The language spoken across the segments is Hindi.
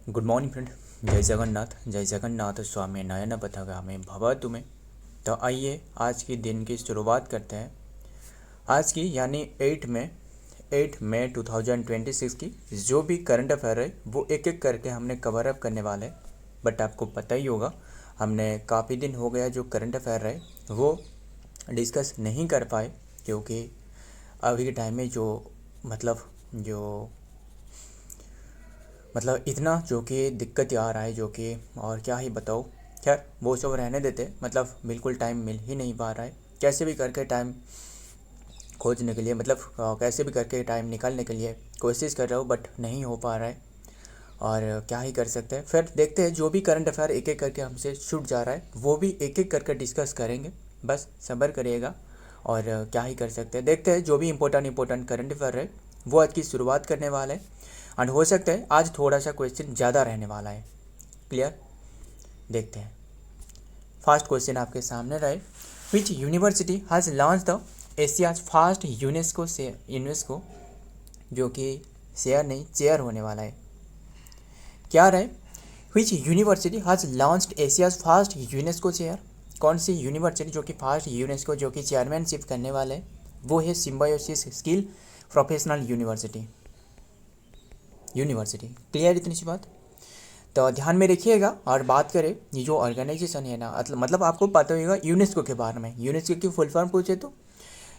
Good morning friend. जय जगन्नाथ स्वामी नयन पथगामी भव तुम्हें। तो आइए आज की दिन की शुरुआत करते हैं। आज की यानी 8 मई 2026 की जो भी करंट अफेयर है वो एक एक करके हमने कवर अप करने वाले हैं। बट आपको पता ही होगा हमने काफ़ी दिन हो गया जो करंट अफेयर है वो डिस्कस नहीं कर पाए, क्योंकि अभी के टाइम में जो इतना जो कि दिक्कत आ रहा है, जो कि और क्या ही बताओ। खैर वो सब रहने देते, बिल्कुल टाइम मिल ही नहीं पा रहा है। कैसे भी करके टाइम खोजने के लिए कैसे भी करके टाइम निकालने के लिए कोशिश कर रहा हूँ, बट नहीं हो पा रहा है और क्या ही कर सकते हैं। फिर देखते हैं जो भी करंट अफेयर एक एक करके हमसे छूट जा रहा है वो भी एक एक करके डिस्कस करेंगे। बस सब्र करिएगा और क्या ही कर सकते हैं। देखते हैं जो भी इम्पोर्टेंट करंट अफेयर है वो आज की शुरुआत करने वाला है। एंड हो सकता है आज थोड़ा सा क्वेश्चन ज़्यादा रहने वाला है। क्लियर, देखते हैं। फर्स्ट क्वेश्चन आपके सामने रहे, which university has launch the Asia's first UNESCO, जो कि शेयर नहीं चेयर होने वाला है। क्या रहे, which university has launched Asia's first UNESCO chair. कौन सी यूनिवर्सिटी जो कि फर्स्ट यूनेस्को जो कि चेयरमैनशिप करने वाले है, वो है symbiosis skill professional university. Clear इतनी सी बात। तो ध्यान में रखिएगा। और बात करें ये जो ऑर्गेनाइजेशन है ना, आपको पता होगा यूनेस्को के बारे में। यूनेस्को की फुल फॉर्म पूछे तो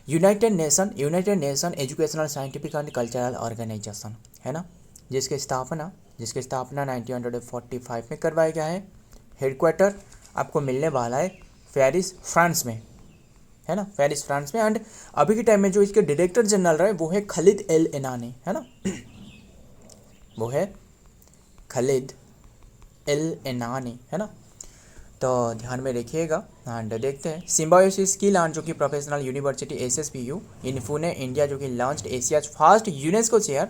United Nation Educational Scientific and Cultural Organization है ना, जिसकी स्थापना 1945 में करवाया गया है। हेडक्वार्टर आपको मिलने वाला है पेरिस फ्रांस में, है ना, पेरिस फ्रांस में। एंड अभी के टाइम में जो इसके डायरेक्टर जनरल रहे वो है खालिद एल एनानी, है ना वो है खालिद एल एनानी, है ना। तो ध्यान में रखिएगा। एंड देखते हैं सिम्बायोसिस स्किल एंड जो कि प्रोफेशनल यूनिवर्सिटी SSPU इन पुणे इंडिया जो कि launched Asia's first UNESCO chair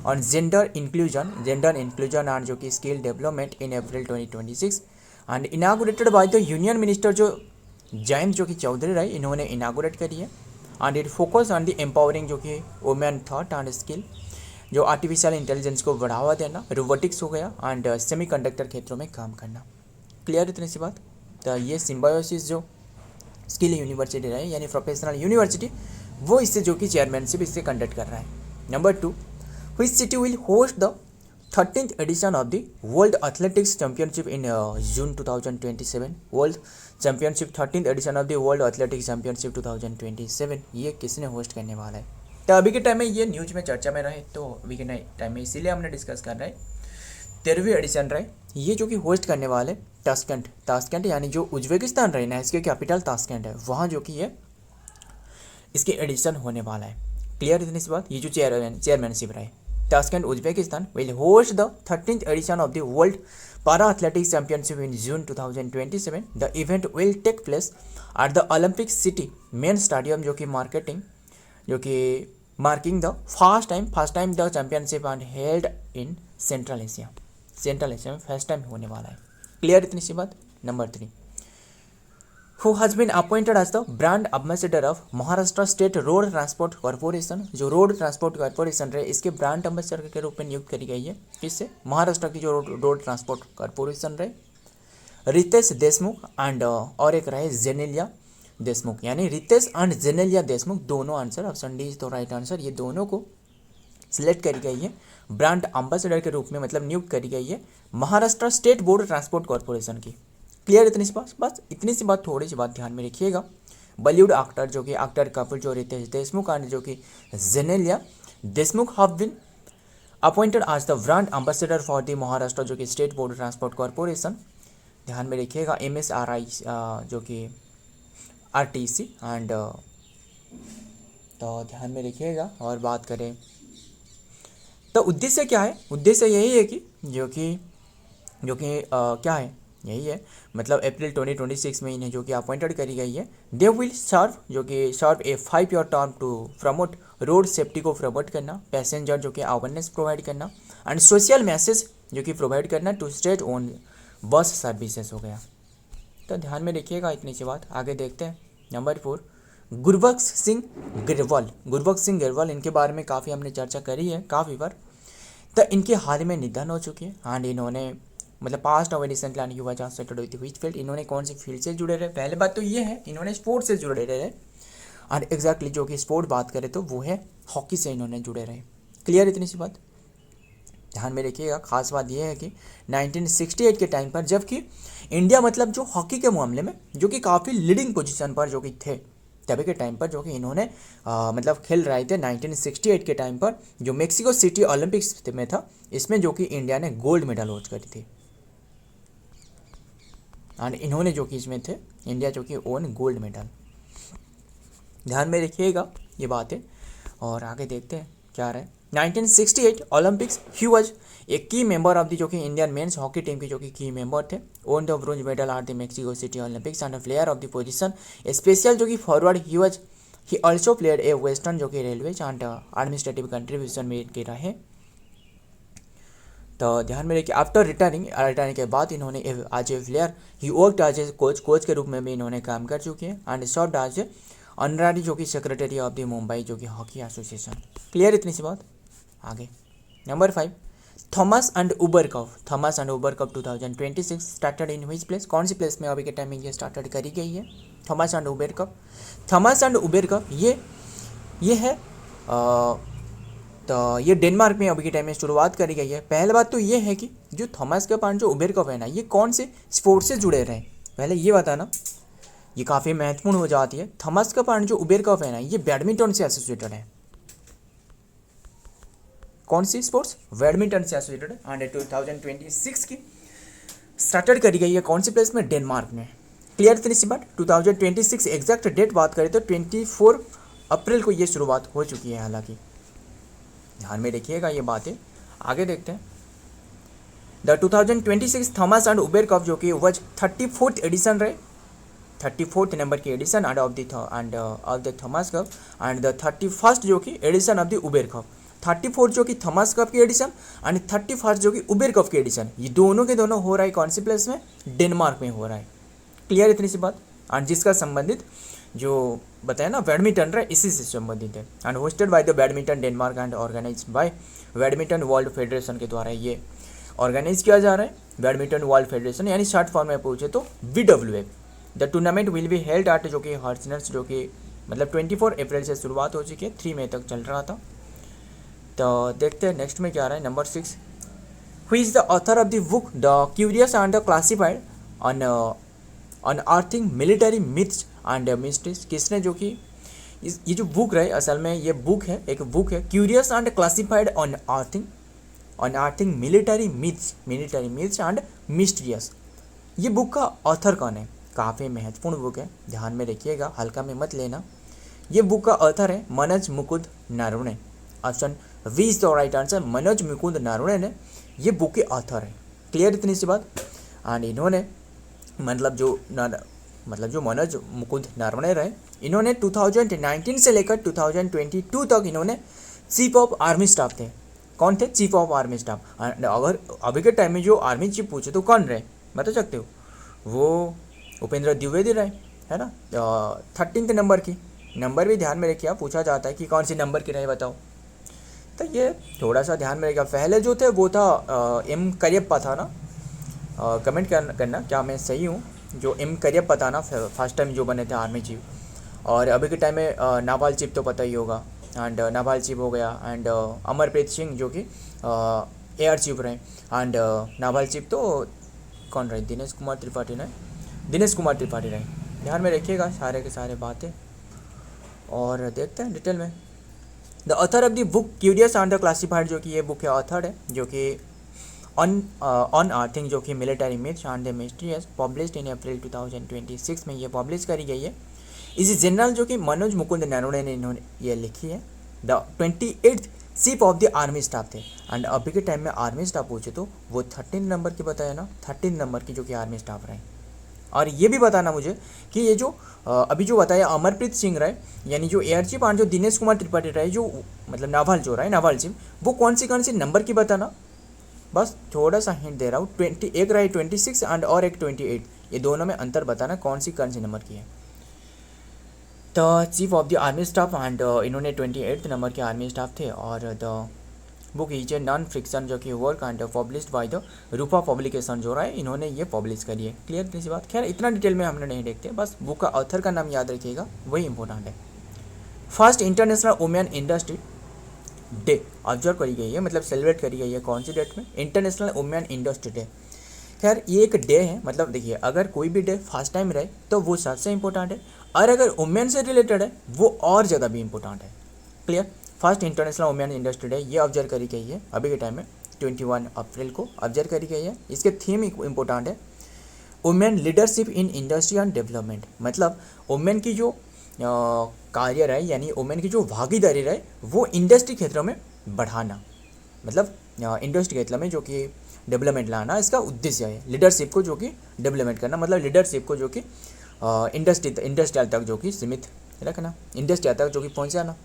on gender inclusion and जो कि skill development in April 2026 and inaugurated by the union minister जो जयंत जो कि चौधरी रहे, इन्होंने इनागुरेट करी है। And it focus on the empowering जो कि वुमेन थॉट एंड स्किल, जो आर्टिफिशियल इंटेलिजेंस को बढ़ावा देना, रोबोटिक्स हो गया एंड सेमीकंडक्टर क्षेत्रों में काम करना। क्लियर इतनी सी बात। तो ये सिम्बायोसिस जो स्किल यूनिवर्सिटी रहे यानी प्रोफेशनल यूनिवर्सिटी, वो इससे जो कि चेयरमैनशिप इससे कंडक्ट कर रहा है। Number 2, which city will host the 13th edition of the world athletics championship in June 2027। World championship 13th edition of the world athletics championship 2027 ये किसने होस्ट करने वाला है। तो अभी के टाइम में ये न्यूज में चर्चा में रहे, तो अभी के टाइम में इसीलिए हमने डिस्कस कर रहे हैं। 13वीं एडिशन रहे ये जो कि होस्ट करने वाले ताशकंद यानी जो उज्बेकिस्तान रहे ना, इसके कैपिटल ताशकंद है, वहाँ जो कि ये इसके एडिशन होने वाला है। क्लियर इतनी सी बात। ये जो चेयरमैनशिप रहे Tashkent Uzbekistan will host the 13th edition of the world para athletics championship in June 2027। The event will take place at the Olympic city main stadium जो कि marking the first time the championship and held in Central Asia में फर्स्ट टाइम होने वाला है। क्लियर इतनी सी बात। Number 3, who has been appointed as the brand ambassador of Maharashtra state road transport corporation. जो रोड ट्रांसपोर्ट कॉर्पोरेशन रहे इसके ब्रांड एम्बेसडर के रूप में नियुक्त करी गई है। किससे? महाराष्ट्र की जो रोड ट्रांसपोर्ट कॉर्पोरेशन रहे रितेश देशमुख एंड और एक रहे जेनेलिया देशमुख, यानी रितेश एंड जेनेलिया देशमुख, दोनों answer, option D is the right answer. ये दोनों को सिलेक्ट करी गई है ब्रांड एम्बेसडर के रूप में, नियुक्त करी गई है Maharashtra state board transport corporation की। क्लियर इतनी सी बात। बस इतनी सी बात, थोड़ी सी बात ध्यान में रखिएगा। बॉलीवुड एक्टर जो कि एक्टर कपल जो रितेश देशमुख एंड जो कि Genelia Deshmukh have been appointed as the brand ambassador for the Maharashtra जो कि स्टेट बोर्ड ट्रांसपोर्ट कॉर्पोरेशन। ध्यान में रखिएगा MSRI जो कि RTC एंड तो ध्यान में रखिएगा। और बात करें तो उद्देश्य क्या है, उद्देश्य यही है कि जो कि क्या है, यही है अप्रैल 2026 में इन्हें जो कि अपॉइंटेड करी गई है। They will serve a 5 year term to promote road safety को प्रमोट करना, पैसेंजर जो कि अवेयरनेस प्रोवाइड करना एंड सोशल मैसेज जो कि प्रोवाइड करना to state own bus services हो गया। तो ध्यान में रखिएगा इतनी सी बात। आगे देखते हैं। नंबर 4, गुरबख्श सिंह ग्रेवाल, इनके बारे में काफ़ी हमने चर्चा करी है काफ़ी बार। तो इनके हाल ही में निधन हो चुकी है एंड इन्होंने मतलब पास्ट और रिसेंटली एंड युवा जहाँ सेटेड हुई थी विच फील्ड, इन्होंने कौन सी फील्ड से जुड़े रहे। पहले बात तो ये है इन्होंने स्पोर्ट्स से जुड़े रहे एंड एग्जैक्टली जो कि स्पोर्ट बात करें तो वो है हॉकी से इन्होंने जुड़े रहे। क्लियर इतनी सी बात। ध्यान में रखिएगा, खास बात यह है कि 1968 के टाइम पर जबकि इंडिया मतलब जो हॉकी के मामले में जो कि काफ़ी लीडिंग पोजीशन पर जो कि थे तभी के टाइम पर जो कि इन्होंने मतलब खेल रहे थे 1968 के टाइम पर जो मेक्सिको सिटी ओलंपिक्स में था, इसमें जो कि इंडिया ने गोल्ड मेडल होस्ट करी थी एंड इन्होंने जो कि इसमें थे इंडिया जो कि ओन गोल्ड मेडल। ध्यान में रखिएगा ये बातें और आगे देखते हैं क्या रहे। 1968 ओलंपिक्स ही वाज ए की मेंबर ऑफ द जो कि इंडियन मेंस हॉकी टीम के जो कि की मेंबर थे। Own the bronze medal at the Mexico city Olympics and player of the position special जो कि forward he also player A western जो कि रेलवे एंड एडमिनिस्ट्रेटिव कंट्रीब्यूशन में के रहे। तो ध्यान में रखिए आफ्टर रिटायरिंग के बाद इन्होंने as a player he worked as a coach के रूप में भी इन्होंने काम कर चुके हैं and served as a honorary जो कि सेक्रेटरी ऑफ द मुंबई जो कि हॉकी एसोसिएशन। क्लियर इतनी सी बात। आगे number 5 Thomas and Uber cup. Thomas and Uber cup 2026 started in which place, कौन सी प्लेस में अभी के टाइम में ये स्टार्टेड करी गई है Thomas and Uber cup. Thomas and Uber cup ये है तो ये डेनमार्क में अभी के टाइम में शुरुआत करी गई है। पहले बात तो ये है कि जो थॉमस कप एंड जो उबर कप है ना ये कौन से स्पोर्ट से जुड़े रहे, पहले ये बताना, ये काफ़ी महत्वपूर्ण हो जाती है। थॉमस कप एंड जो उबर कप है ना ये बैडमिंटन से एसोसिएटेड है। कौन सी स्पोर्ट्स, बैडमिंटन से एसोसिएटेड है एंड 2026 की स्टार्टेड करी गई है कौन सी प्लेस में, डेनमार्क में। क्लियर इतनी सी बात। 2026 एग्जैक्ट डेट बात करें तो 24 अप्रैल को ये शुरुआत हो चुकी है। हालांकि ध्यान में रखिएगा ये बातें। आगे देखते हैं the 2026 Thomas and Uber Cup जो कि वज 34th एडिशन रहे, 34th नंबर की edition and of the Thomas Cup and the 31st जो कि edition of the Uber Cup. 34 जो कि थॉमस कप की एडिशन एंड 31st जो कि उबर कप की एडिशन, ये दोनों के दोनों हो रहा है कौन सी प्लेस में, डेनमार्क में हो रहा है। क्लियर इतनी सी बात। एंड जिसका संबंधित जो बताया ना बैडमिंटन रहा इसी से संबंधित है and hosted by the badminton Denmark and organize by badminton world federation के द्वारा ये ऑर्गेनाइज किया जा रहा है। बैडमिंटन वर्ल्ड फेडरेशन यानी शॉर्ट फॉर्म में पूछे तो BWF। The tournament will be held at जो कि हर्सनर्स जो कि मतलब 24 अप्रैल से शुरुआत हो चुकी है, 3 मई तक चल रहा था। तो देखते हैं नेक्स्ट में क्या रहा है। Number 6 who is the author of the book the curious and classified on earthing military myths and mysteries. किसने जो कि ये जो बुक रहे असल में ये बुक है, एक बुक है curious and classified on earthing military myths and mysterious. ये बुक का ऑथर कौन है, काफ़ी महत्वपूर्ण बुक है, ध्यान में रखिएगा, हल्का में मत लेना। ये बुक का ऑथर है Manoj Mukund Naravane. Option B is the right answer, Manoj Mukund Naravane ने ये बुक के ऑथर है। क्लियर इतनी सी बात। एंड इन्होंने मतलब जो मनोज मुकुंद नरवणे रहे इन्होंने 2019 से लेकर 2022 तक इन्होंने चीफ ऑफ आर्मी स्टाफ थे। कौन थे, चीफ ऑफ आर्मी स्टाफ। अगर अभी के टाइम में जो आर्मी चीफ पूछे तो कौन रहे बता सकते हो, वो उपेंद्र द्विवेदी रहे, है ना। 13th नंबर की, नंबर भी ध्यान में रखिए, पूछा जाता है कि कौन सी नंबर की रहे बताओ, तो ये थोड़ा सा ध्यान में रखिएगा। पहले जो थे वो था M करियप्पा था ना, कमेंट करना क्या मैं सही हूँ, जो M करियप्पा था ना फर्स्ट टाइम जो बने थे आर्मी चीफ। और अभी के टाइम में नाभाल चीफ तो पता ही होगा, एंड नाभाल चीफ हो गया, एंड अमरप्रीत सिंह जो कि AR चीफ रहे, एंड नाभाल चीफ तो कौन रहे, दिनेश कुमार त्रिपाठी रहे। ध्यान में रखिएगा सारे के सारे बातें और देखते हैं डिटेल में। The author of the book curious and the classified जो कि ये बुक के ऑथर है, जो कि ऑन अर्थिंग जो कि military myths and the mysteries published in April 2026 में ये पब्लिश करी गई है। इसी जनरल जो कि मनोज मुकुंद नरवणे ने इन्होंने ये लिखी है। The 28th chief of the army staff थे, एंड अभी के टाइम में आर्मी स्टाफ पूछे तो वो 13 नंबर की बताया ना, 13 नंबर की जो कि आर्मी स्टाफ रहे। और ये भी बताना मुझे कि ये जो अभी जो बताया अमरप्रीत सिंह रहे यानी जो AR चीफ, और जो दिनेश कुमार त्रिपाठी रहे जो मतलब नाभाल चीफ, वो कौन सी नंबर की बताना, बस थोड़ा सा हिंट दे रहा हूँ। एक रहे 26 एंड और एक 28, ये दोनों में अंतर बताना कौन सी नंबर की है। तो chief of the army staff and इन्होंने 28th नंबर के आर्मी स्टाफ थे, और the book is a non fiction जो कि work and published by the Rupa publication जो रहा है, इन्होंने ये पब्लिश करी है। क्लियर इतनी सी बात। खैर इतना डिटेल में हमने नहीं देखते, बस बुक का ऑथर का नाम याद रखिएगा, वही इंपॉर्टेंट है। First international women industry day observe करी गई है, मतलब सेलिब्रेट करी गई है कौन सी डेट में? International women industry day. खैर ये एक डे है, मतलब देखिए अगर कोई भी डे फर्स्ट टाइम रहे तो वो सबसे इंपॉर्टेंट है, और अगर वुमेन से रिलेटेड है वो और ज़्यादा भी इंपॉर्टेंट है। Clear. First international women industry day ये ऑब्जर्व करी गई है अभी के टाइम में 21 अप्रैल को ऑब्जर्व करी गई है। इसके थीम इंपॉर्टेंट है, women leadership in industry and development, मतलब वुमेन की जो कार्य रहे यानी वुमेन की जो भागीदारी रहे वो इंडस्ट्री क्षेत्रों में बढ़ाना, मतलब इंडस्ट्री क्षेत्र में जो कि डेवलपमेंट लाना इसका उद्देश्य है। लीडरशिप को जो कि डेवलपमेंट करना, मतलब लीडरशिप को जो कि इंडस्ट्रियल तक जो कि सीमित रखना, इंडस्ट्रियल तक जो कि पहुंचाना,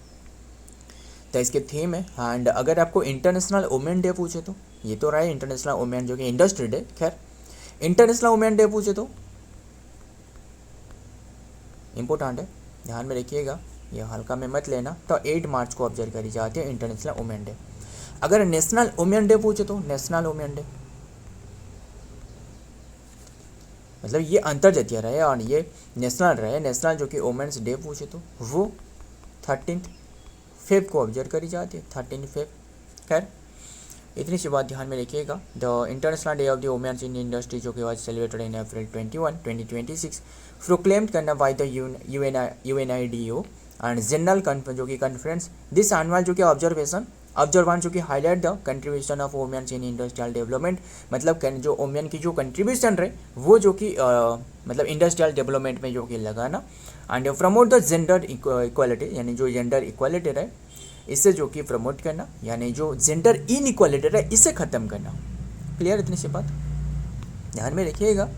तो इसके थीम है। एंड अगर आपको इंटरनेशनल वुमेन डे पूछे तो ये तो रहा है इंटरनेशनल वुमेन जो कि इंडस्ट्री डे। खैर इंटरनेशनल वुमेन डे पूछे तो इम्पोर्टेंट है, ध्यान में रखिएगा, ये हल्का में मत लेना। तो 8 मार्च को ऑब्जर्व करी जाती है इंटरनेशनल वुमेन डे। अगर नेशनल वुमेन डे पूछे तो नेशनल वुमेन डे, मतलब ये अंतर्जातीय रहे और ये नेशनल रहे। नेशनल जो कि वुमेन्स डे पूछे तो वो 13 फेब को ऑब्जर्व करी जाती है, 13 फेब। खैर इतनी सी बात ध्यान में रखिएगा। The international day of the womens in industry जो कि was celebrated in April 21, 2026 proclaimed करना by the UNIDO and general जो कि कॉन्फ्रेंस दिस एनुअल जो कि ऑब्जर्वान जो कि highlight the contribution of womens in industrial development, मतलब जो वुमेन की जो कंट्रीब्यूशन रहे वो जो कि मतलब इंडस्ट्रियल डेवलपमेंट में जो कि लगाना, and promote the gender equality यानी जो जेंडर इक्वालिटी रहे इसे जो कि प्रमोट करना, यानी जो जेंडर इन इक्वालिटी रहे इसे ख़त्म करना। क्लियर इतनी सी बात ध्यान में रखिएगा।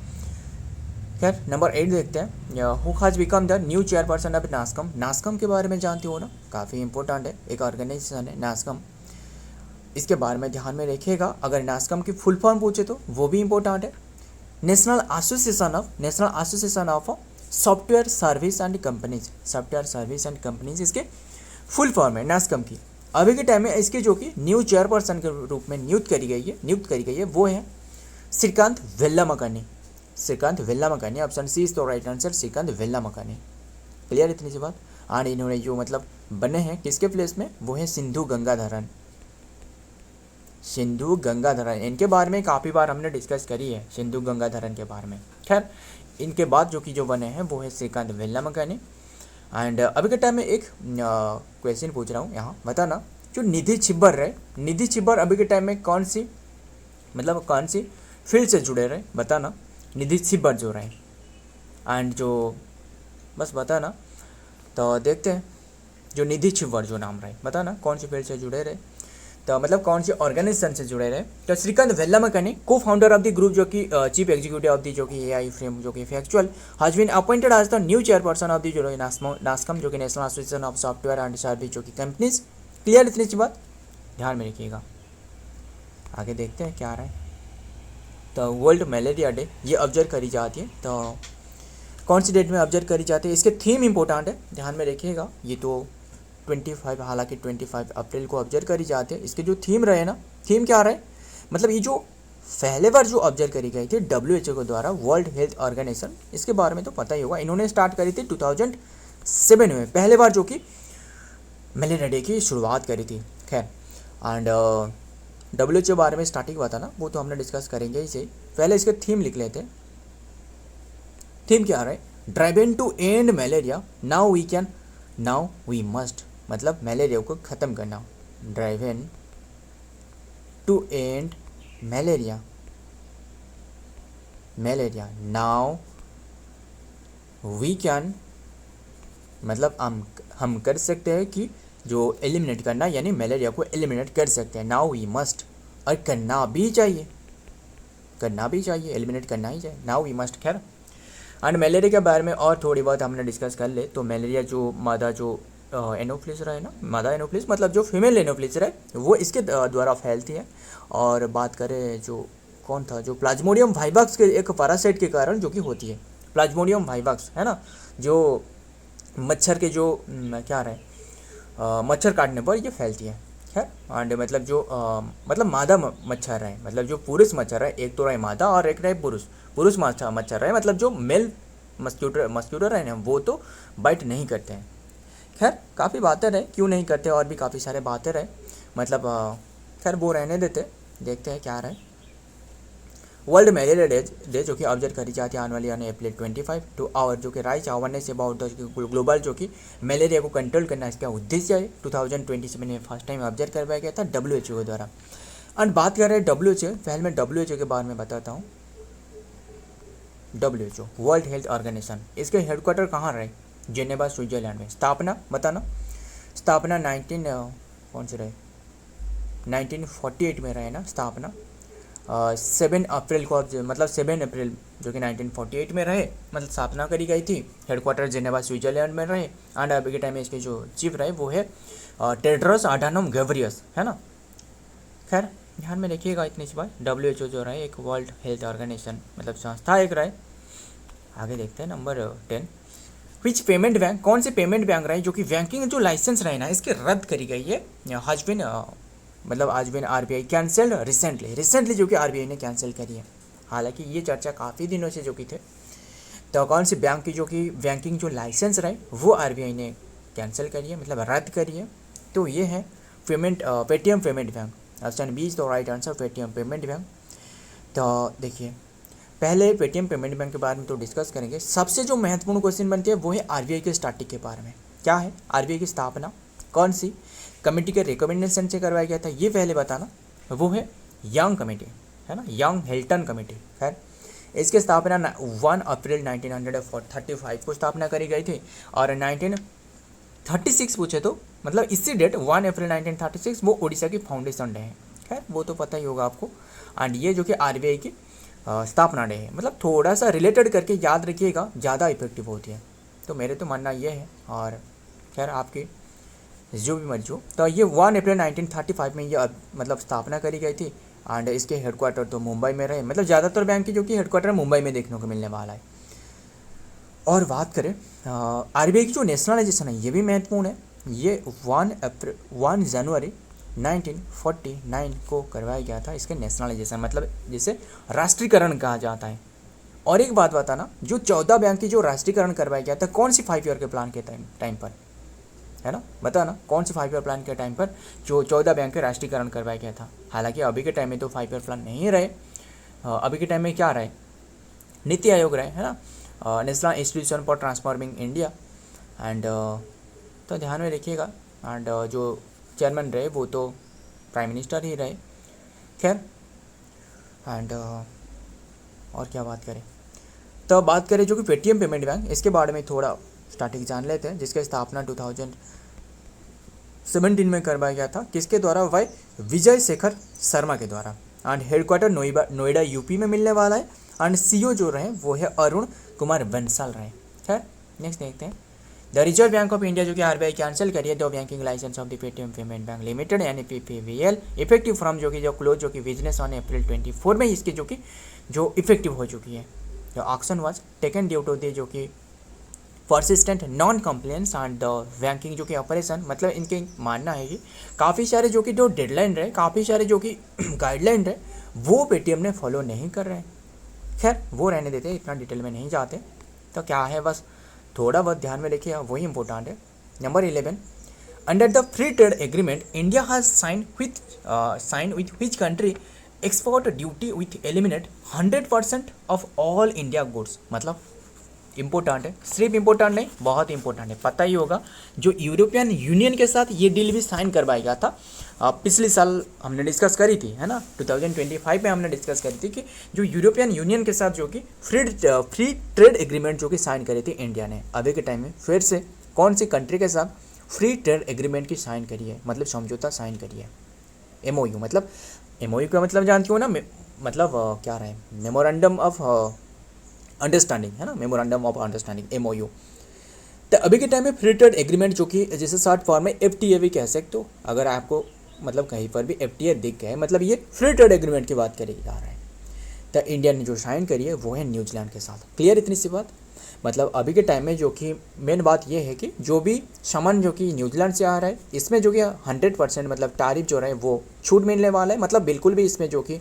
खैर नंबर 8 देखते हैं, who has become the new chairperson of NASSCOM. NASSCOM के बारे में जानते हो ना, काफ़ी इंपॉर्टेंट है, एक ऑर्गेनाइजेशन है नास्कॉम, इसके बारे में ध्यान में रखिएगा। अगर नास्कॉम की फुल फॉर्म पूछे तो वो भी इंपॉर्टेंट है, national association of software service and companies, software service and companies इसके फुल फॉर्म है नास्कॉम की। अभी के टाइम में इसकी जो कि न्यू चेयरपर्सन के रूप में नियुक्त करी गई है वो है Srikanth Vellamkani. Srikanth Vellamkani, option C is तो right answer, Srikanth Vellamkani. Clear इतनी सी बात। और इन्होंने जो मतलब बने हैं किसके प्लेस में, वो है सिंधु गंगाधरन। इनके बारे में काफ़ी बार हमने डिस्कस करी है, सिंधु गंगाधरन के बारे में। खैर इनके बाद जो कि जो बने हैं वो है श्रीकांत वेल्लामकनी। एंड अभी के टाइम में एक क्वेश्चन पूछ रहा हूँ यहाँ, बताना जो निधि छिब्बर है, निधि छिब्बर अभी के टाइम में कौन सी फील्ड से जुड़े रहे, बताना निधि छिब्बर जो रहे। एंड जो बस बताना, तो देखते हैं जो निधि छिब्बर जो नाम रहे, बताना कौन सी फील्ड से जुड़े रहे, तो मतलब कौन सी ऑर्गेनाइजेशन से जुड़े रहे। तो श्रीकांत वेल्लामकनी को फाउंडर ऑफ द ग्रुप जो कि चीफ एग्जीक्यूटिव ऑफ द जो कि AI फ्रेम जो कि factual has been appointed as the new chairperson of the जो नास्कॉम जो कि national association of software and service जो कि कंपनीज। क्लियर इतनी सी बात ध्यान में रखिएगा। आगे देखते हैं क्या आ रहा है। तो वर्ल्ड मलेरिया डे ये ऑब्जर्व करी जाती है, तो कौन सी डेट में ऑब्जर्व करी जाती है, इसके थीम इंपॉर्टेंट है, ध्यान में रखिएगा। ये तो 25 हालांकि 25 अप्रैल को ऑब्जर्व करी जाती है। इसके जो थीम रहे ना, थीम क्या रहे, मतलब ये जो पहले बार जो ऑब्जर्व करी गई थी WHO के द्वारा, वर्ल्ड हेल्थ ऑर्गेनाइजेशन, इसके बारे में तो पता ही होगा, इन्होंने स्टार्ट करी थी 2007 में, पहले बार जो कि मलेरिया डे की शुरुआत करी थी। खैर एंड WHO बारे में स्टार्टिंग हुआ था ना, वो तो हमने डिस्कस करेंगे इसे, पहले इसके थीम लिख लेते हैं। थीम क्या रहा है, drive to end malaria now we must, मतलब मलेरिया को ख़त्म करना, drive to end malaria now we can, मतलब हम कर सकते हैं कि जो एलिमिनेट करना यानी मलेरिया को एलिमिनेट कर सकते हैं, नाउ वी मस्ट, और करना भी चाहिए, एलिमिनेट करना ही चाहिए, नाउ वी मस्ट। खैर एंड मलेरिया के बारे में और थोड़ी बहुत हमने डिस्कस कर ले, तो मलेरिया जो मादा जो एनोफ्लिस रहे ना, मादा एनोफ्लिस मतलब जो फीमेल एनोफ्लिस रहे वो इसके द्वारा फैलती है। और बात करें जो कौन था, जो प्लाज्मोडियम वाइवाक्स के एक पैरासाइट के कारण जो कि होती है, प्लाज्मोडियम वाइवाक्स है ना, जो मच्छर के जो क्या रहे मच्छर काटने पर ये फैलती है। खैर एंड मतलब जो मतलब मादा मच्छर है, मतलब जो पुरुष मच्छर है, एक तो रहे मादा और एक रहे पुरुष। पुरुष मच्छर है मतलब जो मेल मस्क्यूटो है ना, वो तो बाइट नहीं करते हैं। खैर काफ़ी बातें रहे, क्यों नहीं करते, और भी काफ़ी सारे बातें रहे, मतलब खैर वो रहने देते, देखते हैं क्या रहे। वर्ल्ड मलेरिया डे जो कि ऑब्जर्व करी जाती है आने वाली यानी अप्रैल 25 टू आवर, जो कि राइज अवेयरनेस अबाउट ग्लोबल जो कि मलेरिया को कंट्रोल करना इसका उद्देश्य है। 2027 में फर्स्ट टाइम ऑब्जर्व करवाया गया था WHO के द्वारा। एंड बात कर रहे हैं WHO, पहले मैं WHO के बारे में बताता हूँ। WHO वर्ल्ड हेल्थ ऑर्गेनाइजेशन, इसके हेडक्वार्टर कहाँ रहे? जेनेवा स्विट्जरलैंड में। स्थापना बताना, स्थापना 1948 में रहे ना स्थापना। 7 अप्रैल को, मतलब 7 अप्रैल जो कि 1948 में रहे, मतलब स्थापना करी गई थी। हेडक्वार्टर जेनेवा स्विट्जरलैंड में रहे। एंड अभी के टाइम में इसके जो चीफ रहे वो है टेड्रोस अधानोम घेब्रेयेसस, है ना। खैर ध्यान में रखिएगा इतनी सी बात। WHO जो रहे एक वर्ल्ड हेल्थ ऑर्गेनाइजेशन, मतलब संस्था एक रहे। आगे देखते हैं नंबर 10। विच पेमेंट बैंक, कौन से पेमेंट बैंक रहे जो कि बैंकिंग जो लाइसेंस रहे ना इसके रद्द करी गई है। मतलब आज बिन RBI कैंसल्ड रिसेंटली जो कि RBI ने कैंसिल करी है। हालांकि ये चर्चा काफ़ी दिनों से जो कि थे। तो कौन सी बैंक की जो कि बैंकिंग जो लाइसेंस रहे वो RBI ने कैंसिल करी है, मतलब रद्द करी है। तो ये है Paytm payment bank. Option B is the right answer, Paytm payment bank. तो देखिए पहले पेटीएम पेमेंट बैंक के बारे में तो डिस्कस करेंगे। सबसे जो महत्वपूर्ण क्वेश्चन बनती है वो है RBI के स्टार्टिंग के बारे में। क्या है RBI की स्थापना, कौन सी कमेटी के रिकमेंडेशन से करवाया गया था, ये पहले बताना। वो है यंग कमेटी, है ना, यंग हिल्टन कमेटी। खैर इसकी स्थापना 1 अप्रैल 1935 को स्थापना करी गई थी। और 1936 पूछे तो मतलब इसी डेट 1 अप्रैल 1936 वो उड़ीसा की फाउंडेशन डे है। खैर वो तो पता ही होगा आपको। एंड ये जो कि RBI की स्थापना डे है, मतलब थोड़ा सा रिलेटेड करके याद रखिएगा, ज़्यादा इफेक्टिव होती है। तो मेरे तो मानना ये है, और खैर आपकी जो भी मर्जी हो। तो ये 1 अप्रैल 1935 में ये मतलब स्थापना करी गई थी। एंड इसके हेडक्वार्टर तो मुंबई में रहे, मतलब ज़्यादातर बैंक की जो कि हेडक्वार्टर मुंबई में देखने को मिलने वाला है। और बात करें RBI की जो नेशनलाइजेशन है ये भी महत्वपूर्ण है। ये 1 जनवरी 1949 को करवाया गया था इसके नेशनलाइजेशन, मतलब जिसे राष्ट्रीयकरण कहा जाता है। और एक बात बताना, जो 14 बैंक की जो राष्ट्रीयकरण करवाया गया था कौन सी 5 ईयर के प्लान के टाइम पर, है ना, बताना कौन से 5 ईयर प्लान के टाइम पर जो 14 बैंक के राष्ट्रीयकरण करवाया गया था। हालांकि अभी के टाइम में तो 5 ईयर प्लान नहीं रहे। अभी के टाइम में क्या रहे, नीति आयोग रहे, है ना, national institution for transforming India. And तो ध्यान में रखिएगा। एंड जो चेयरमैन रहे वो तो प्राइम मिनिस्टर ही रहे। खैर एंड और क्या बात करें, तो बात करें जो कि पेटीएम पेमेंट बैंक, इसके बारे में थोड़ा स्टार्टिंग जान लेते हैं। जिसकी स्थापना 2017 में करवाया गया था, किसके द्वारा, भाई विजय शेखर शर्मा के द्वारा। एंड हेडक्वार्टर नोएडा यूपी में मिलने वाला है। एंड CEO जो रहे वो है अरुण कुमार बंसल रहे। खैर नेक्स्ट देखते हैं। The Reserve Bank of India जो कि RBI कैंसिल करिए the banking licence of the Paytm payment bank limited यानी PPBL इफेक्टिव फ्रॉम जो कि क्लोज जो कि बिजनेस ऑन अप्रैल 24 में इसकी जो इफेक्टिव हो चुकी है। The action was taken due to the जो कि persistent non complaints and the banking जो कि ऑपरेशन, मतलब इनके मानना है कि काफ़ी सारे जो कि जो डेडलाइन रहे, काफ़ी सारे जो कि गाइडलाइन रहे वो पेटीएम ने फॉलो नहीं कर रहे हैं। खैर वो रहने देते, इतना डिटेल में नहीं जाते। तो क्या है, बस थोड़ा बहुत ध्यान में रखिए, वही इंपॉर्टेंट है। Number 11, under the free trade agreement India has sign with which country export duty with eliminate 100% of all India goods. मतलब इम्पोर्टेंट है, सिर्फ इम्पोर्टेंट नहीं, बहुत इंपॉर्टेंट है, पता ही होगा। जो यूरोपियन यूनियन के साथ ये डील भी साइन करवाया गया था, पिछले साल हमने डिस्कस करी थी, है ना, 2025 में हमने डिस्कस करी थी कि जो यूरोपियन यूनियन के साथ जो कि फ्री ट्रेड एग्रीमेंट जो कि साइन करी थी इंडिया ने। अभी के टाइम में फिर से कौन सी कंट्री के साथ फ्री ट्रेड एग्रीमेंट की साइन करी है, मतलब समझौता साइन करी है। MOU, मतलब MOU का मतलब जानती हो ना, मतलब क्या रहे, मेमोरेंडम ऑफ अंडरस्टैंडिंग, है ना, मेमोरेंडम ऑफ अंडरस्टैंडिंग MOU। तो अभी के टाइम में फ्री ट्रेड एग्रीमेंट जो कि जैसे शॉर्ट फॉर्म में FTA भी कह सकते हो। अगर आपको मतलब कहीं पर भी FTA दिख गए, मतलब ये फ्री ट्रेड एग्रीमेंट की बात करी जा रहा है। तो इंडिया ने जो साइन करी है वो है न्यूजीलैंड के साथ। क्लियर इतनी सी बात। मतलब अभी के टाइम में जो कि मेन बात ये है कि जो भी सामान जो कि न्यूजीलैंड से आ रहा है इसमें जो कि 100% मतलब टैरिफ जो रहा है वो छूट मिलने वाला है, मतलब बिल्कुल भी इसमें जो कि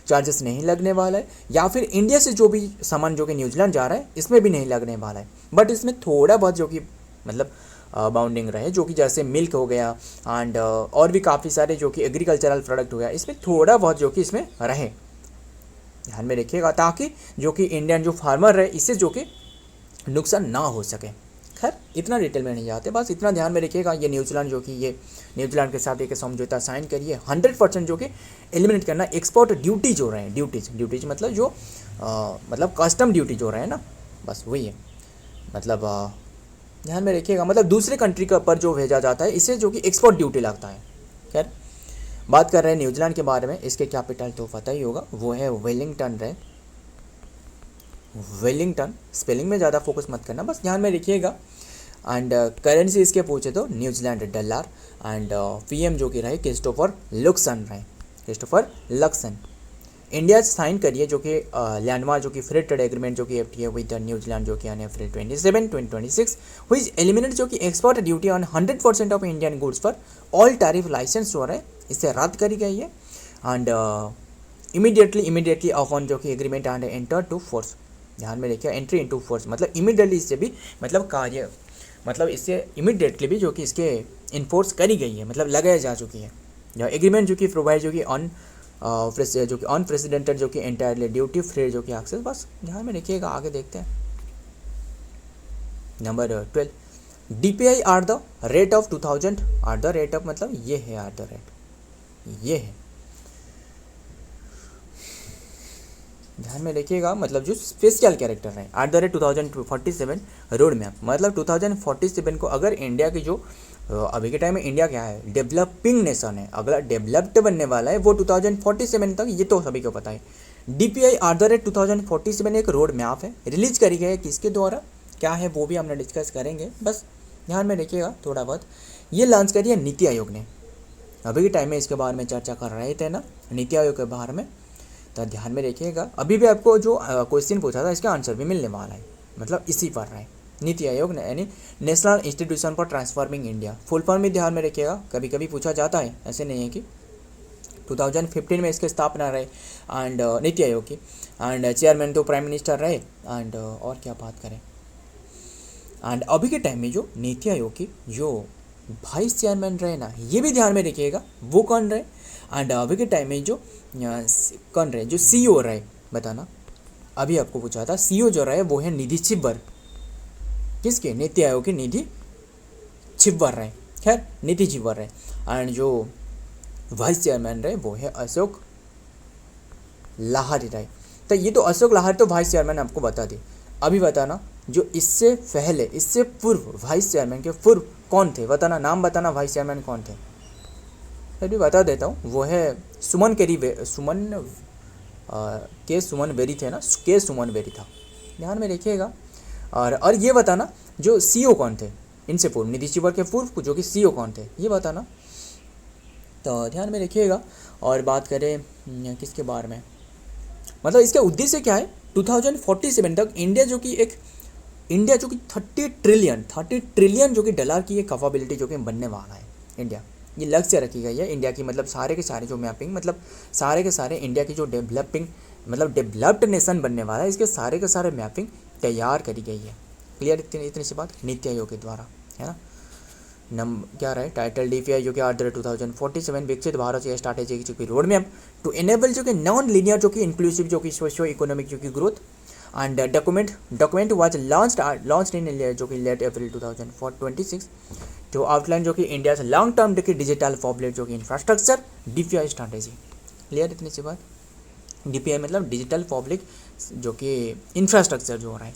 चार्जेस नहीं लगने वाला है। या फिर इंडिया से जो भी सामान जो कि न्यूजीलैंड जा रहा है इसमें भी नहीं लगने वाला है, बट इसमें थोड़ा बहुत जो कि मतलब बाउंडिंग रहे, जो कि जैसे मिल्क हो गया एंड और भी काफ़ी सारे जो कि एग्रीकल्चरल प्रोडक्ट हो गया, इसमें थोड़ा बहुत जो कि इसमें रहे, ध्यान में रखिएगा, ताकि जो कि इंडियन जो फार्मर है इससे जो कि नुकसान ना हो सके। खैर इतना डिटेल में नहीं जाते, बस इतना ध्यान में रखिएगा। ये न्यूजीलैंड जो कि ये न्यूजीलैंड के साथ एक समझौता साइन करिए 100% जो कि एलिमिनेट करना एक्सपोर्ट ड्यूटी जो रहे, ड्यूटीज मतलब जो मतलब कस्टम ड्यूटी जो रहे ना, बस वही है। मतलब ध्यान में रखिएगा, मतलब दूसरे कंट्री का पर जो भेजा जाता है इसे जो कि एक्सपोर्ट ड्यूटी लगता है। खैर बात कर रहे हैं न्यूजीलैंड के बारे में, इसके कैपिटल तो पता ही होगा, वो है वेलिंगटन रहे। वेलिंगटन स्पेलिंग में ज़्यादा फोकस मत करना, बस ध्यान में रखिएगा। एंड करेंसी इसके पूछे तो न्यूजीलैंड डॉलर एंड पीएम जो कि रहे क्रिस्टोफर लक्सन रहे, क्रिस्टोफर लक्सन। इंडिया साइन करिए जो कि लैंडमार्क जो कि फ्री ट्रेड एग्रीमेंट जो कि एफटीए विद न्यूजीलैंड जो कि ऑन अप्रैल 27, 2026 व्हिच एलिमिनेट जो कि export duty on 100% of Indian goods पर ऑल टैरिफ लाइसेंस जो है इसे रद्द करी गई है। एंड इमीडिएटली अपॉन जो कि agreement and enter to force, ध्यान में रखिए एंट्री इनटू फोर्स मतलब इमीडिएटली इससे भी मतलब कार्य मतलब इससे इमीडिएटली भी जो कि इसके इन्फोर्स करी गई है, मतलब लगाया जा चुकी है। जो एग्रीमेंट जो कि प्रोवाइड जो कि अनप्रेसिडेंटेड जो कि एंटायरली ड्यूटी फ्री जो कि एक्सेस, बस ध्यान में रखिएगा। आगे देखते हैं number 12, DPI are the rate of 2000 are the rate of, मतलब ये है आर द रेट, ये है, ध्यान में रखिएगा। मतलब जो स्पेशल कैरेक्टर है at the rate 2047 road map, मतलब 2047 को अगर इंडिया की जो अभी के टाइम में इंडिया क्या है, डेवलपिंग नेशन है, अगला डेवलप्ड बनने वाला है वो 2047 तक, ये तो सभी को पता है। DPI एट द रेट 2047 एक रोड मैप है, रिलीज करी गई है, किसके द्वारा क्या है वो भी हमने डिस्कस करेंगे, बस ध्यान में रखिएगा थोड़ा बहुत। ये लॉन्च करी है नीति आयोग ने, अभी के टाइम में इसके बारे में चर्चा कर रहे थे ना नीति आयोग के बारे में, तो ध्यान में रखिएगा। अभी भी आपको जो क्वेश्चन पूछा था इसका आंसर भी मिलने वाला है, मतलब इसी पर रहे नीति आयोग ने, यानी national institution for transforming India, full form भी ध्यान में रखिएगा, कभी कभी पूछा जाता है, ऐसे नहीं है कि 2015 में इसकी स्थापना रहे एंड नीति आयोग की, एंड चेयरमैन तो प्राइम मिनिस्टर रहे, एंड और क्या बात करें, एंड अभी के टाइम में जो नीति आयोग की जो वाइस चेयरमैन रहे ना, ये भी ध्यान में रखिएगा वो कौन रहे, एंड अभी के टाइम में जो कौन रहे, जो CEO रहे बताना, अभी आपको पूछा था CEO जो रहे वो है निधि छिब्बर, किसके, नीति आयोग के निधि छिब्बर रहे, खैर निधि छिब्बर रहे, एंड जो वाइस चेयरमैन रहे वो है अशोक लाहारी रहे। तो ये तो अशोक लाहारी तो वाइस चेयरमैन आपको बता दी, अभी बताना जो इससे पहले इससे पूर्व वाइस चेयरमैन के पूर्व कौन थे, बताना नाम बताना, वाइस चेयरमैन कौन थे, अभी बता देता हूँ, वो है सुमन बेरी थे ना, के सुमन बेरी था, ध्यान में रखिएगा। और ये बताना जो CEO कौन थे इनसे पूर्व, निधि छिब्बर के पूर्व जो कि CEO कौन थे ये बताना, तो ध्यान में रखिएगा। और बात करें किसके बारे में, मतलब इसका उद्देश्य क्या है, 2047 तक इंडिया जो कि 30 ट्रिलियन जो कि डॉलर की एक कैपेबिलिटी जो कि बनने वाला है इंडिया, ये लक्ष्य रखी गई है इंडिया की, मतलब सारे के सारे जो मैपिंग, मतलब सारे के सारे इंडिया की जो डेवलप्ड नेशन बनने वाला है, इसके सारे के सारे मैपिंग तैयार करी गई है। क्लियर इतनी सी बात नीति आयोग के द्वारा, है ना। क्या रहे टाइटल, DPI जो कि एट द रेट 2047 विकसित भारत से स्ट्रैटेजी जो कि रोड मैप टू एनेबल जो कि नॉन लीनियर जो कि इंक्लूसिव जो कि सोशियो इकोनॉमिक जो कि growth, and document was launched in जो कि लेट अप्रैल 2026 जो आउटलाइन जो कि इंडिया से लॉन्ग टर्म जो कि डिजिटल पब्लिक जो कि इंफ्रास्ट्रक्चर DPI स्ट्रैटेजी। क्लियर इतनी सी बात, DPI मतलब डिजिटल पब्लिक जो कि इंफ्रास्ट्रक्चर जो हो रहा है।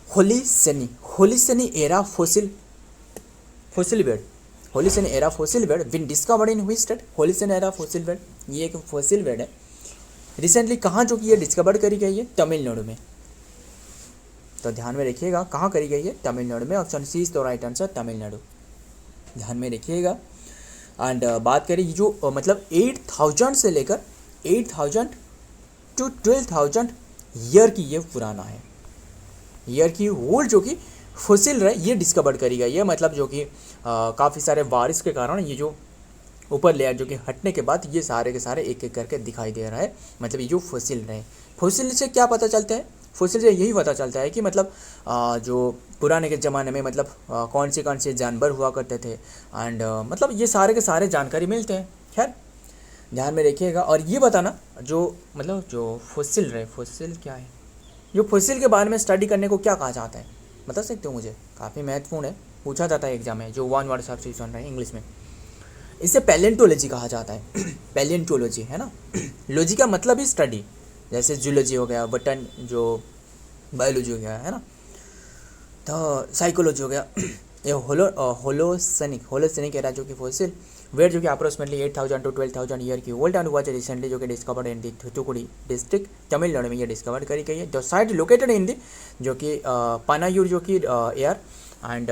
Holocene era fossil bed win discovered in which state, Holocene era fossil bed ये एक फॉसिल बेड है, रिसेंटली कहाँ जो कि ये डिस्कवर करी गई है, तमिलनाडु में, तो ध्यान में रखिएगा कहाँ करी गई है, तमिलनाडु में, option C is the right answer, Tamil Nadu, ध्यान में रखिएगा। एंड बात करें जो मतलब 8,000 से लेकर 8,000 to 12,000 ईयर की ये पुराना है, ईयर की ओल्ड जो कि फॉसिल रहे ये डिस्कवर करी गई है। मतलब जो कि काफ़ी सारे बारिश के कारण ये जो ऊपर लेयर जो कि हटने के बाद ये सारे के सारे एक एक करके दिखाई दे रहा है। मतलब ये जो फॉसिल रहे, फॉसिल से क्या पता चलता है, फॉसिल से यही पता चलता है कि मतलब जो पुराने के ज़माने में मतलब कौन से जानवर हुआ करते थे एंड मतलब ये सारे के सारे जानकारी मिलते हैं। खैर ध्यान में रखिएगा। और ये बताना जो मतलब जो फॉसिल रहे, फॉसिल क्या है, जो फॉसिल के बारे में स्टडी करने को क्या कहा जाता है बता सकते हो मुझे? काफ़ी महत्वपूर्ण है, पूछा जाता है एग्जाम में, जो 1 वर्ड सब्स्टिट्यूशन रहे इंग्लिश में। इसे पैलेंटोलॉजी कहा जाता है। पैलेंटोलॉजी है ना, लॉजी का मतलब ही स्टडी, जैसे जूलॉजी हो गया, बटन जो बायोलॉजी हो गया है ना, तो साइकोलॉजी हो गया। ये होलोसेनिक एरा जो कि फॉसिल वेयर जो कि अप्रोक्सीमेटली 8,000 to 12,000 ईयर की ओल्ड एंड वाज रिसेंटली जो कि discovered in the Thoothukudi district Tamil Nadu में ये डिस्कवर करी गई है। द साइट लोकेटेड इन दी जो कि पानायूर जो कि एयर एंड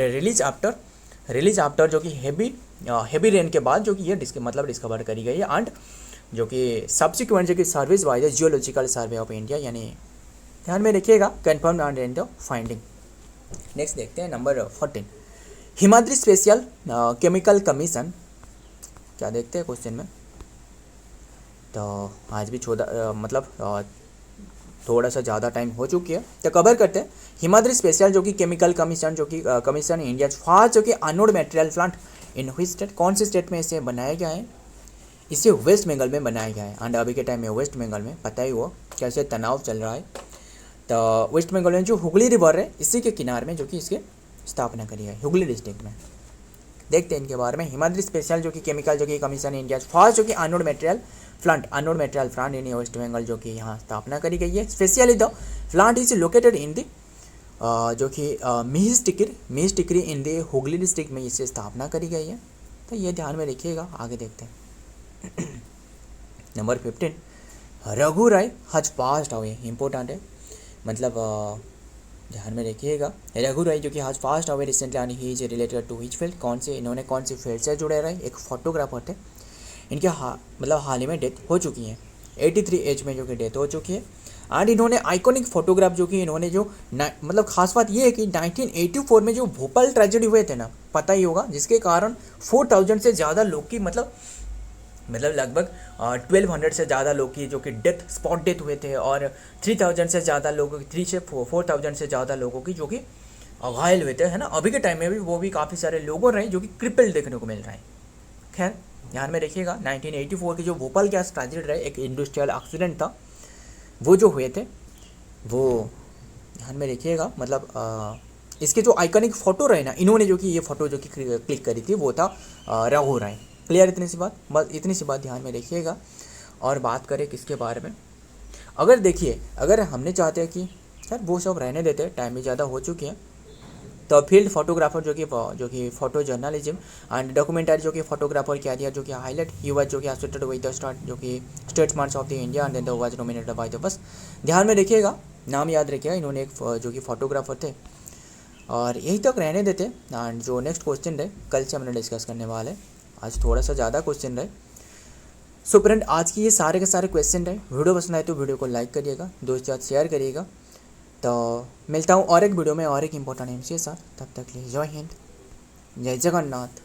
रिलीज आफ्टर जो कि हेवी रेन के बाद जो कि ये डिस्कवर करी गई है। एंड जो कि सब्सिक्वेंट जो कि service by the geological survey of India, यानी ध्यान में रखिएगा, confirm and in the finding. Next देखते हैं number 14, Himadri special chemical commission. क्या देखते हैं क्वेश्चन में, तो आज भी थोड़ा सा ज़्यादा टाइम हो चुकी है, तो कवर करते हैं। हिमाद्री स्पेशल जो कि केमिकल कमीशन जो कि कमीशन इंडिया फर्स्ट जो कि अनोड मटेरियल प्लांट इन हुई स्टेट, कौन से स्टेट में इसे बनाया गया है? इसे वेस्ट बंगाल में बनाया गया है। एंड अभी के टाइम में वेस्ट बंगाल में पता ही हो कैसे तनाव चल रहा है, तो वेस्ट बंगाल में जो हुगली रिवर है इसी के किनारे में जो कि इसके स्थापना करी है, हुगली डिस्ट्रिक्ट में। देखते हैं इनके बारे में। हिमाद्री स्पेशल जो कि केमिकल जो कि कमीशन इंडिया फर्स्ट जो कि anode material plant in West Bengal जो कि यहाँ स्थापना करी गई है। Specially the plant is located in the जो कि मिहिस टिकरी इन द हुगली डिस्ट्रिक्ट में इससे स्थापना करी गई है। तो ये ध्यान में रखिएगा। आगे देखते हैं नंबर 15, रघु राय हज पास्ट अवे, इम्पोर्टेंट है, मतलब ध्यान में रखिएगा। रघु राय जो कि has passed away recently and he is related to which field, इन्होंने कौन सी फील्ड से जुड़े रहे? एक फोटोग्राफर थे, इनके हाल ही में डेथ हो चुकी है, 83 एज में जो कि डेथ हो चुकी है। एंड इन्होंने आइकॉनिक फोटोग्राफ जो कि इन्होंने जो मतलब खास बात ये है कि 1984 में जो भोपाल ट्रेजेडी हुए थे ना, पता ही होगा, जिसके कारण 4,000 से ज़्यादा लोग की मतलब लगभग 1,200 से ज़्यादा लोग की जो कि स्पॉट डेथ हुए थे, और 3,000 से ज़्यादा लोगों की 3 से 4,000 से ज़्यादा लोगों की जो कि घायल हुए थे, है ना। अभी के टाइम में भी वो भी काफ़ी सारे लोगों रहे जो कि क्रिपल देखने को मिल रहा है। खैर ध्यान में रखिएगा, 1984 की जो भोपाल गैस ट्रेजेडी रहे, एक इंडस्ट्रियल एक्सीडेंट था, वो जो हुए थे वो ध्यान में रखिएगा। मतलब इसके जो आइकॉनिक फ़ोटो रहे ना, इन्होंने जो कि ये फ़ोटो जो कि क्लिक करी थी वो था रघु राय। क्लियर इतनी सी बात, बस इतनी सी बात ध्यान में रखिएगा। और बात करें किसके बारे में, अगर देखिए, अगर हमने चाहते हैं कि सर वो सब रहने देते, टाइम भी ज़्यादा हो चुकी है, तो फील्ड फोटोग्राफर जो कि फोटो जर्नलिज्म एंड डॉक्यूमेंटरी जो कि फोटोग्राफर किया दिया जो कि हाईलाइट ही वाज जो कि एसोसिएटेड विद द स्टार्ट जो कि statesman of the India and then was nominated by the, बस ध्यान में रखिएगा, नाम याद रखिएगा। इन्होंने एक जो कि फोटोग्राफर थे, और यही तक रहने देते। एंड जो नेक्स्ट क्वेश्चन रहे कल से हमने डिस्कस करने वाले, आज थोड़ा सा ज़्यादा क्वेश्चन रहे। सो फ्रेंड, आज की ये सारे के सारे क्वेश्चन रहे। वीडियो पसंद आए तो वीडियो को लाइक करिएगा, दोस्त के साथ शेयर करिएगा। तो मिलता हूँ और एक वीडियो में और एक इम्पोर्टेंट एमसीए साथ, तब तक के लिए जय हिंद, जय जगन्नाथ।